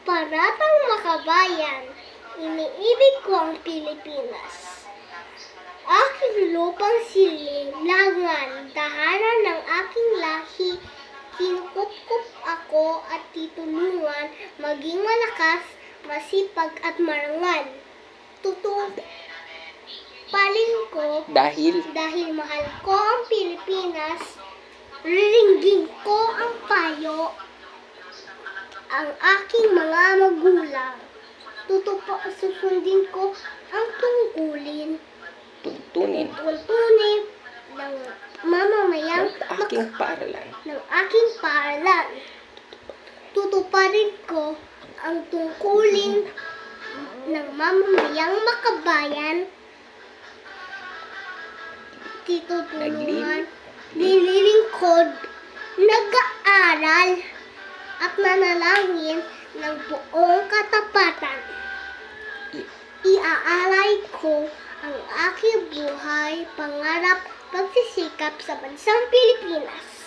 Paratang makabayan, iniibig ko ang Pilipinas. Aking lupang silangan, tahanan ng aking lahi, kinukupkup ako at titulungan maging malakas, masipag at marangal. Tutuparin ko Dahil dahil mahal ko ang Pilipinas, riringgin ko ang payo ang aking mga magulang. Susundin ko ang tuntunin ng mamamayang ng aking paaralan. Tutuparin ko ang tungkulin ng mamamayang makabayan. Titutulungan, nililingkod, nag-aaral, at nanalangin ng buong katapatan. Iaalay ko ang aking buhay, pangarap, pagsisikap sa bansang Pilipinas.